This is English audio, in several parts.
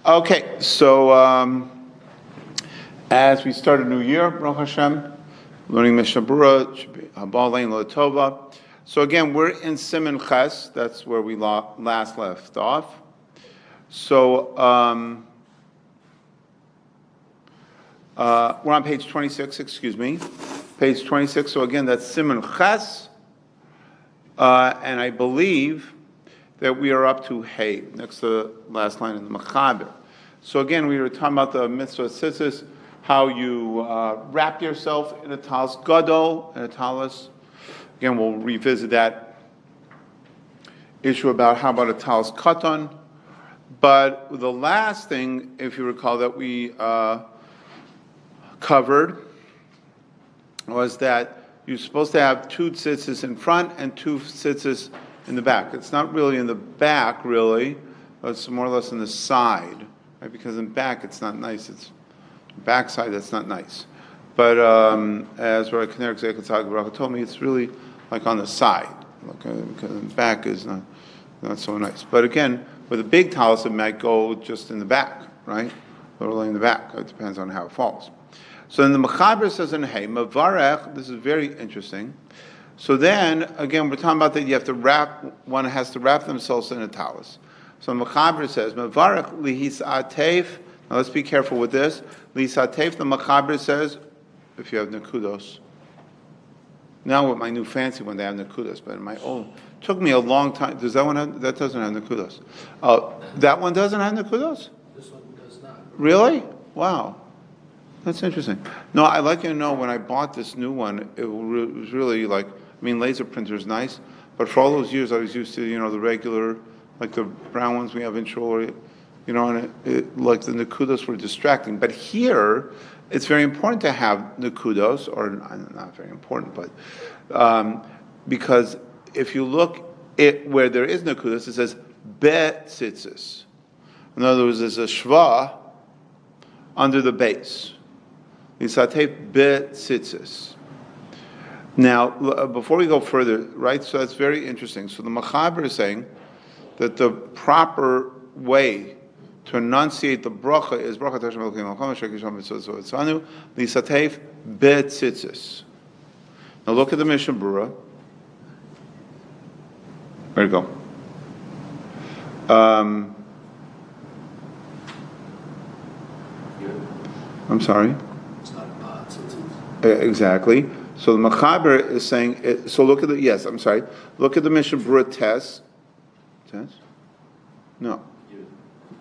Okay, so as we start a new year, Baruch Hashem, learning Mishnah Berurah, should be Habal Lein Tova. So again, we're in Siman Ches. That's where we last left off. So we're on page 26. Excuse me, page 26. So again, that's Siman Ches, and I believe that we are up to Hey, next to the last line in the Mechaber. So again, we were talking about the mitzvah tzitzis, how you wrap yourself in a talis gadol, and a talis. Again, we'll revisit that issue about how about a talis katan. But the last thing, if you recall, that we covered was that you're supposed to have two tzitzis in front and two tzitzis in the back. It's not really in the back, really. It's more or less in the side, right? Because in back, it's not nice. It's backside, that's not nice. But as Rabbi Kner Baruch told me, it's really like on the side, because the back is not so nice. But again, with a big talis, it might go just in the back, right? Literally in the back. It depends on how it falls. So then the Mechaber says in Hey, Mavarech, this is very interesting. So then, again, we're talking about that you have to one has to wrap themselves in a talis. So Mechaber says, Mavarech lihis atef. Now let's be careful with this. Lihis atef, the Mechaber says, if you have nekudos. Now with my new fancy one, they have nekudos, but in my old, took me a long time. Does that one have, that doesn't have nekudos? That one doesn't have nekudos? This one does not. Really? Wow. That's interesting. No, I'd like you to know when I bought this new one, it was really like, I mean, laser printer is nice, but for all those years I was used to, the regular, like the brown ones we have in Shore, and it like the nekudos were distracting. But here, it's very important to have nekudos, or not very important, but because if you look at where there is nekudos, it says bet tzitzis. In other words, there's a shva under the base. Lisatef bet tzitzis. Now, before we go further, right? So that's very interesting. So the Mechaber is saying that the proper way to enunciate the bracha is bracha Hashem Elokeinu Melech Haolam Shekish HaMitzvot Tzanu Lisatef bet tzitzis. Now look at the Mishnah Berurah. Where to go? I'm sorry. It's not Exactly. So the Mechaber is saying. So look at the. Yes, I'm sorry. Look at the Mishnah Berurah test. Test? No.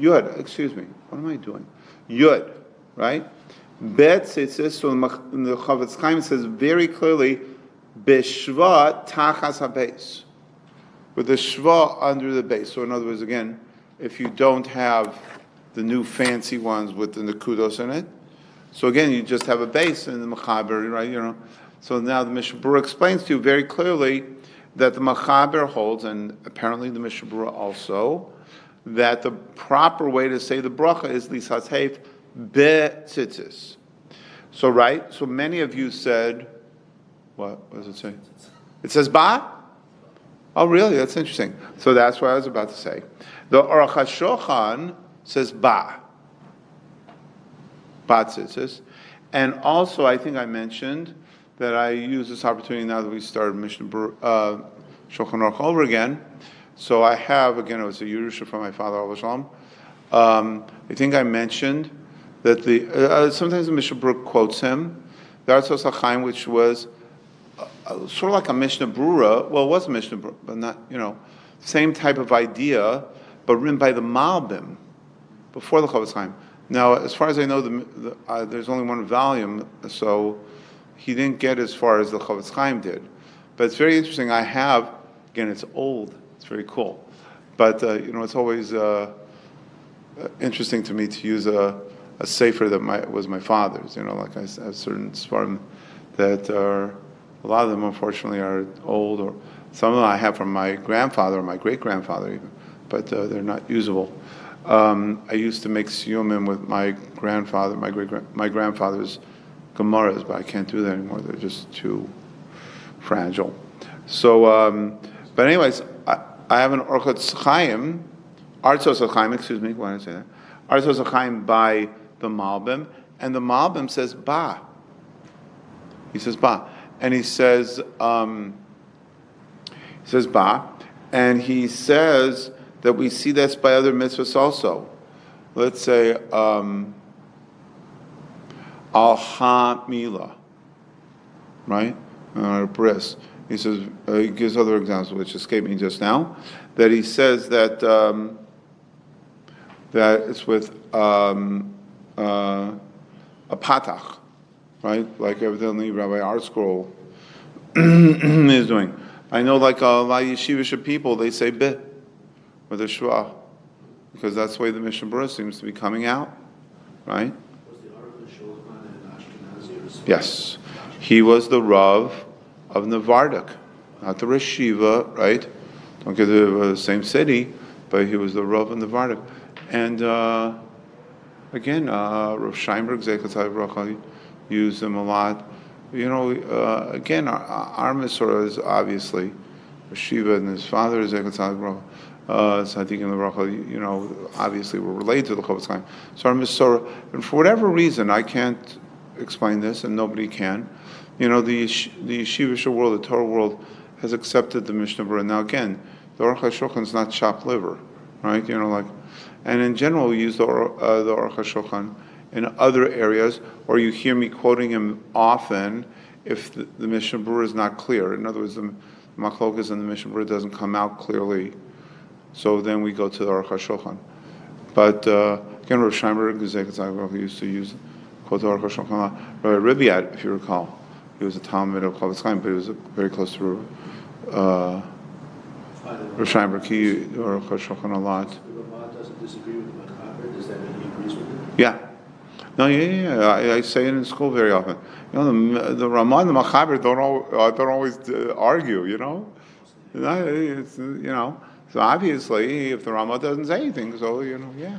Yud. Excuse me. What am I doing? Yud. Right. Bet tzitzis. So the Chavetz Chaim says very clearly, b'shva tachas habeis, with the shva under the base. So in other words, again, if you don't have the new fancy ones with the nekudos in it, so again, you just have a base in the Mechaber, right? So now the Mishnah Berurah explains to you very clearly that the Mechaber holds, and apparently the Mishnah Berurah also, that the proper way to say the bracha is lisatef betzitzis. So right, so many of you said, what does it say? It says ba? Oh, really? That's interesting. So that's what I was about to say. The Aruch HaShulchan says ba. Ba tzitzis. And also, I think I mentioned that I use this opportunity now that we started Mishnah Shulchan Aruch over again. So I have, again, it was a Yerusha from my father, Alav Shalom. I think I mentioned that sometimes the Mishnah Berurah quotes him, the Artzos HaChaim, which was sort of like a Mishnah Berurah. Well, it was a Mishnah Berurah, but not, same type of idea, but written by the Malbim before the Chavetz Chaim. Now, as far as I know, there's only one volume, so he didn't get as far as the Chavetz Chaim did. But it's very interesting. I have, again, it's old. It's very cool. But, it's always interesting to me to use a sefer that was my father's. Like I have certain svarim that are, a lot of them, unfortunately, are old, or some of them I have from my grandfather or my great-grandfather even, but they're not usable. I used to make siyumim with my grandfather, my grandfather's Gemaras, but I can't do that anymore. They're just too fragile. So, but anyways, I have an Orchot Chaim Artzos Achaim, excuse me, why did I say that? Artzos Achaim by the Malbim, and the Malbim says ba. He says ba, and he says ba, and he says that we see this by other mitzvahs also. Let's say al ha-mila, right? Bris. He says he gives other examples which escaped me just now. That he says that that it's with a patach, right? Like evidently Rabbi Art Scroll is doing. I know like a lot of yeshivish people, they say bit with a shva, because that's the way the Mishnah Berurah seems to be coming out, right? Was the Aruch Shulchan an Ashkenazi? Yes. He was the Rav of Nevardik, not the Reshiva, right? Don't get the same city, but he was the Rav of Nevardik. And again, Rav Scheinberg, Zekatay Brachali, used him a lot. You know, again, our Masorah is obviously Reshiva, and his father is Zekatay Brachali. Sadiq and the Rachel, you know, obviously we're related to the Chofetz Chaim. So our Masorah, and for whatever reason, I can't explain this, and nobody can. You know, the yeshivish world, the Torah world, has accepted the Mishnah Berurah. Now again, the Aruch HaShulchan is not chopped liver, right? You know, like, and in general, we use the Aruch HaShulchan in other areas, or you hear me quoting him often if the Mishnah Berurah is not clear. In other words, the Machlokas and the Mishnah Berurah doesn't come out clearly. So then we go to the Aruch HaShulchan. But again, Rav Scheinberg used to use quote the Aruch HaShulchan. Rabbi Ribiat, if you recall, he was a Talmud of Chofetz Chaim, but he was very close to Rav Scheinberg. He used the Aruch HaShulchan a lot. The Ramah doesn't disagree with the Machaber. Does that mean he agrees with it? Yeah. No, yeah. I say it in school very often. You know, the Ramah and the Machaber don't always argue. You know, it's, you know. So obviously, if the Ramah doesn't say anything, so you know, yeah,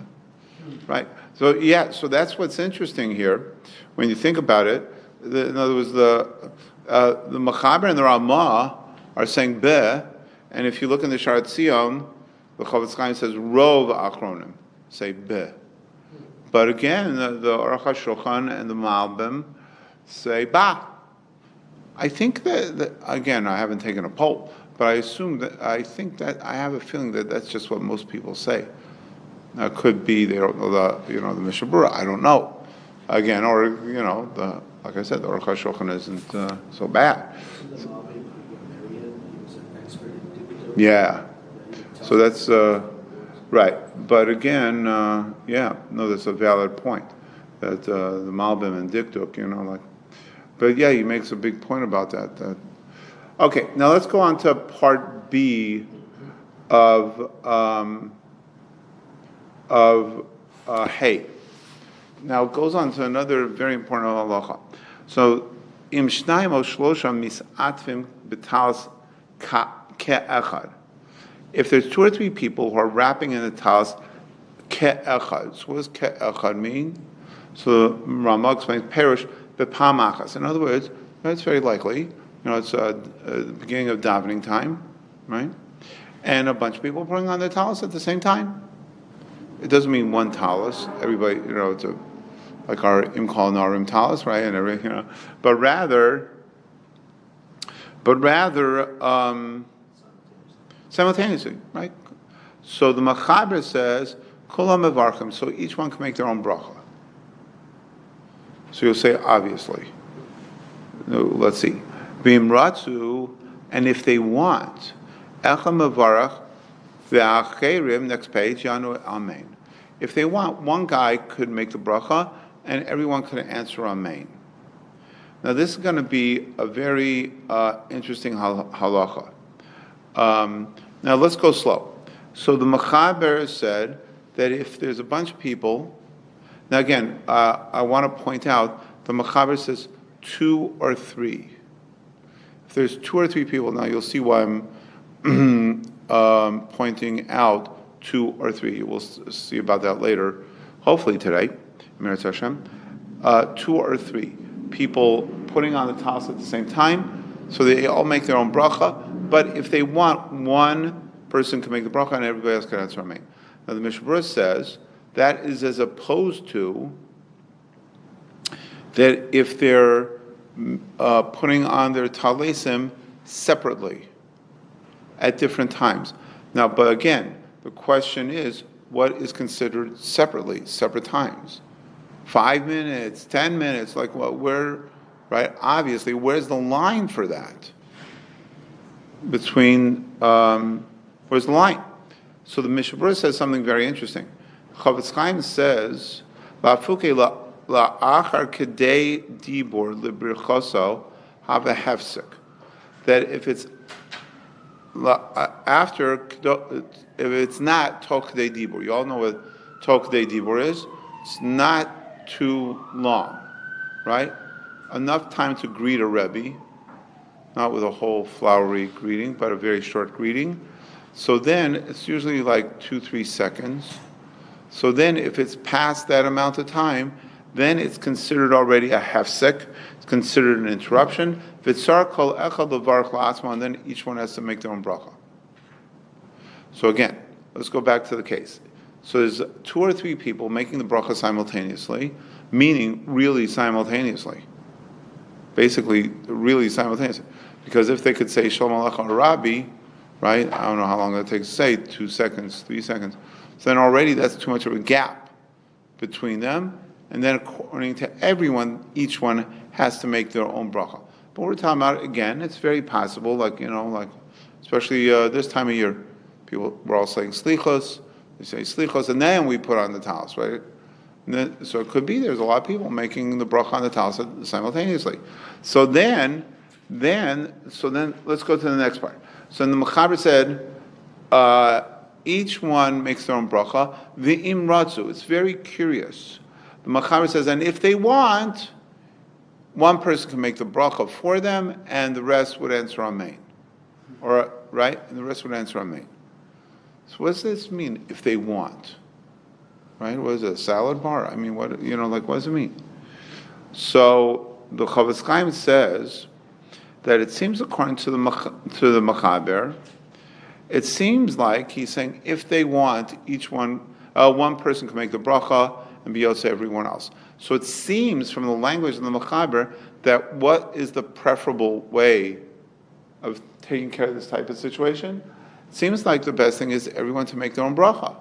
right. So yeah, so that's what's interesting here when you think about it. In other words, the Machaber and the Ramah are saying beh, and if you look in the Sharat Tziyom, the Chofetz Chaim says rov achronim, say beh. But again, the Aruch HaShulchan and the Malbim say ba. I think that again, I haven't taken a poll. But I have a feeling that that's just what most people say. Now, it could be they don't know the Mishnah Berurah. I don't know. Again, or you know, like I said, the Aruch HaShulchan isn't so bad. Yeah. So that's right. But again, that's a valid point. That the Malbim and Dikduk, you know, like. But yeah, he makes a big point about that. Okay, now let's go on to part B of Hay. Now it goes on to another very important halacha. So, im shnayim o shlosha mis'atvim b'talis ke'echad. If there's 2 or 3 people who are wrapping in the talis ke'echad, so what does ke'echad mean? So Ramah explains perish b'pamachas. In other words, it's very likely. You know, it's the beginning of davening time, right? And a bunch of people putting on their talis at the same time. It doesn't mean one talis. Everybody, you know, it's like our imkal narim talis, right? And everything, you know. But rather, simultaneously, right? So the Machaber says, Kulam mevarchim, so each one can make their own bracha. So you'll say, obviously. No, let's see. Bimratzu, and if they want, Echam mevarach ve'acherim, next page, Yanu Amen. If they want, one guy could make the bracha, and everyone could answer Amen. Now this is going to be a very interesting halacha. Now let's go slow. So the Machaber said that if there's a bunch of people, now again, I want to point out, the Machaber says 2 or 3. If there's 2 or 3 people, now you'll see why I'm pointing out 2 or 3. We'll see about that later, hopefully today. 2 or 3 people putting on the talis at the same time, so they all make their own bracha. But if they want, one person can make the bracha and everybody else can answer amen. Now the Mishnah Berurah says that is as opposed to that if they're putting on their talesim separately at different times. Now, but again, the question is, what is considered separately, separate times? 5 minutes, 10 minutes, like what? Where, right? Obviously, where's the line for that? Where's the line? So the Mishnah Berurah says something very interesting. Chofetz Chaim says, "La'afuke la'achar kedei dibur librichoso have a hefsek." That if it's after, if it's not tok kedei dibur, you all know what tok kedei dibur is. It's not too long, right? Enough time to greet a rebbe, not with a whole flowery greeting, but a very short greeting. So then it's usually like 2-3 seconds. So then if it's past that amount of time, then it's considered already a hefsek. It's considered an interruption. V'tzar kol echad levarach la'atzmo, then each one has to make their own bracha. So again, let's go back to the case. So there's 2 or 3 people making the bracha simultaneously, meaning really simultaneously. Basically, really simultaneously. Because if they could say Shalom Aleichem Rabbi, right? I don't know how long that takes to say, 2 seconds, 3 seconds. So then already that's too much of a gap between them. And then according to everyone, each one has to make their own bracha. But we're talking about, again, it's very possible, like, especially this time of year, we're all saying slichos, they say slichos, and then we put on the talis, right? And then, so it could be there's a lot of people making the bracha on the talis simultaneously. So then let's go to the next part. So the Mechaber said, each one makes their own bracha. V'im ratzu. It's very curious. The Mechaber says, and if they want, one person can make the bracha for them, and the rest would answer amen. Or right? And the rest would answer amen. So what does this mean? If they want, right? What is it? A salad bar? I mean, what what does it mean? So the Chofetz Chaim says that it seems, according to the Mechaber, it seems like he's saying if they want, each one person can make the bracha and be yotze everyone else. So it seems from the language of the Mechaber that what is the preferable way of taking care of this type of situation? It seems like the best thing is everyone to make their own bracha,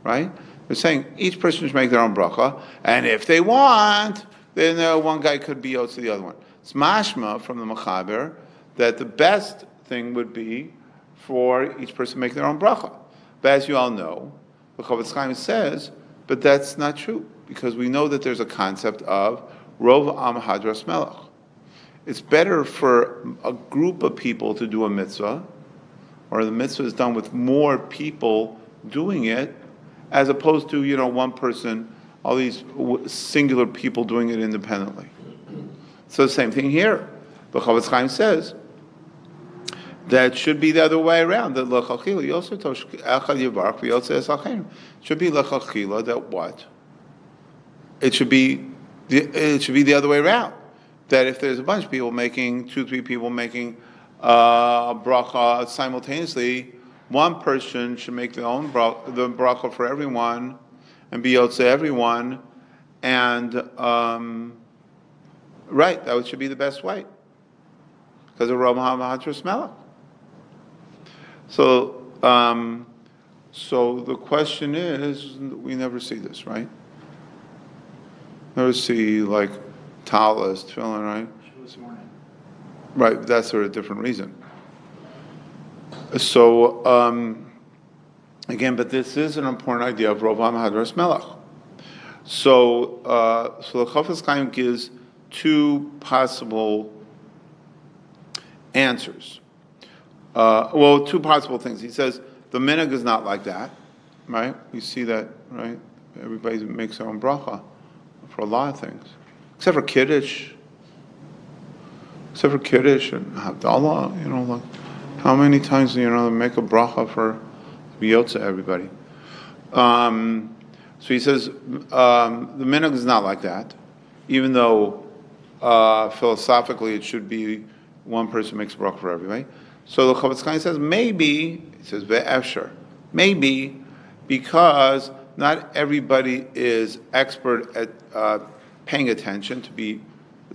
right? They're saying each person should make their own bracha, and if they want, then one guy could be yotze the other one. It's mashma from the Mechaber that the best thing would be for each person to make their own bracha. But as you all know, the Chofetz Chaim says, but that's not true, because we know that there's a concept of rov am hadras melech. It's better for a group of people to do a mitzvah, or the mitzvah is done with more people doing it, as opposed to, one person, all these singular people doing it independently. So the same thing here. The Chofetz Chaim says that should be the other way around. That lechachila yosef tosh echad yivarach v'yotze esachim. Should be lechachila that what? It should be the other way around. That if there's a bunch of people making 2-3 people making a bracha simultaneously, one person should make the bracha for everyone and be yotze everyone, and right, that should be the best way because of Rov HaMahadras Melech. So the question is, we never see this, right? Never see like talis, tefillin, right? Right, that's for a different reason. So again, but this is an important idea of Rov HaMahadras Melech. So the Chofetz Chaim gives 2 possible answers. 2 possible things. He says the minhag is not like that, right? We see that, right? Everybody makes their own bracha for a lot of things, except for Kiddush. Except for Kiddush and Havdalah, like how many times they make a bracha for yotze everybody. So he says the minhag is not like that, even though philosophically it should be one person makes a bracha for everybody. So the Chofetz Chaim says maybe, he says ve'efshar, maybe because not everybody is expert at paying attention to be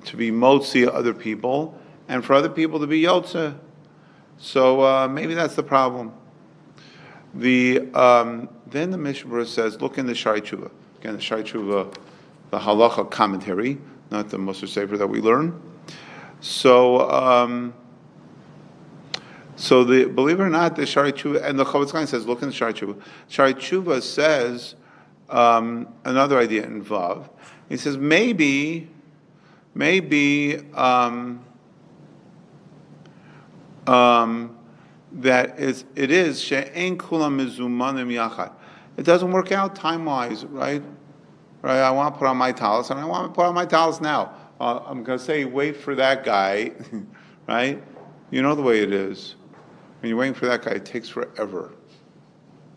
motzi other people, and for other people to be yotze. So maybe that's the problem. Then the Mishnah says, look in the Shari Tshuva. Again, the Shari Tshuva, the halacha commentary, not the Musar Sefer that we learn. So, believe it or not, the Shari Tshuva, and the Chavetz Chaim says, look in the Shari Tshuva. Shari Tshuva says another idea in Vav. He says maybe that it is she'en kulam mizumanim yachad. It doesn't work out time-wise, right? Right. I want to put on my talis, and I want to put on my talis now. I'm going to say, wait for that guy, right? You know the way it is. When you're waiting for that guy, it takes forever,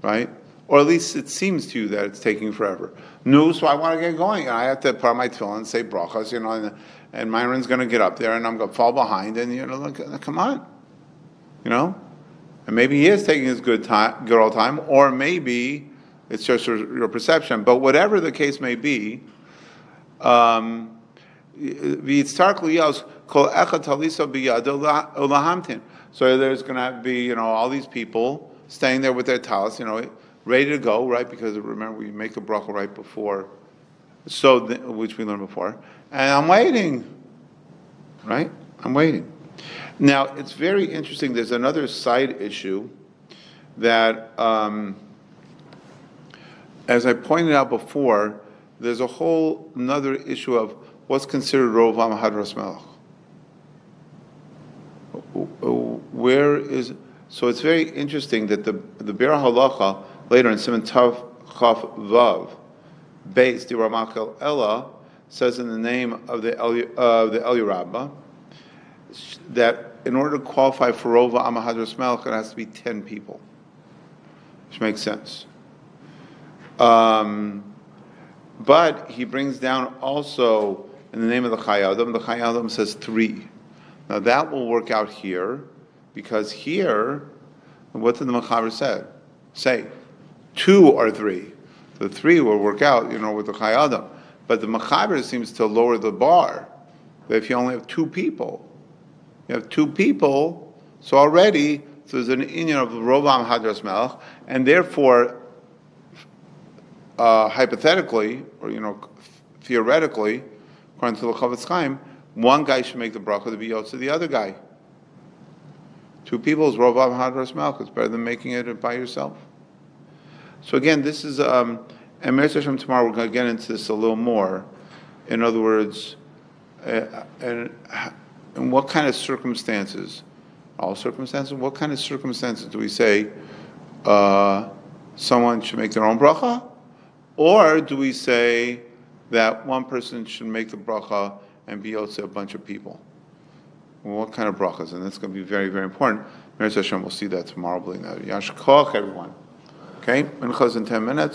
right? Or at least it seems to you that it's taking forever. No, so I want to get going, and I have to put on my tefillin and say brachas, and Myron's going to get up there, and I'm going to fall behind, and come on, and maybe he is taking his good old time, or maybe it's just your perception. But whatever the case may be, so there's going to be, all these people staying there with their talis, ready to go, right? Because remember, we make a bracha right before, which we learned before, and I'm waiting, right? I'm waiting. Now, it's very interesting. There's another side issue that, as I pointed out before, there's a whole another issue of what's considered Rov Hadras Melech. So it's very interesting that the Berurah Halacha later in Siman Tav Chaf Vav, Beis Di Ramakel Ella, says in the name of the Eli Rabbah that in order to qualify for Rov Hadras Melech, it has to be 10 people, which makes sense. But he brings down also in the name of the Chai Adam. The Chai Adam says 3. Now that will work out here, because here, what did the Mechaber say? 2 or 3. The 3 will work out, with the Chai Adam. But the Mechaber seems to lower the bar. That if you only have 2 people, so already there's an inyan of Rov Hadras Melech, and therefore, hypothetically, or theoretically, according to the Chavetz Chaim, one guy should make the bracha to be yotze the other guy. 2 people is Rov Hadras Melech. It's better than making it by yourself. So again, this is, and Meir Hashem tomorrow we're going to get into this a little more. In other words, and what kind of circumstances? All circumstances? What kind of circumstances do we say someone should make their own bracha? Or do we say that one person should make the bracha and be yotze a bunch of people? Well, what kind of brachas? And that's going to be very, very important. Meir Hashem, we'll see that tomorrow. Yash koach, everyone. Okay, minchas in 10 minutes.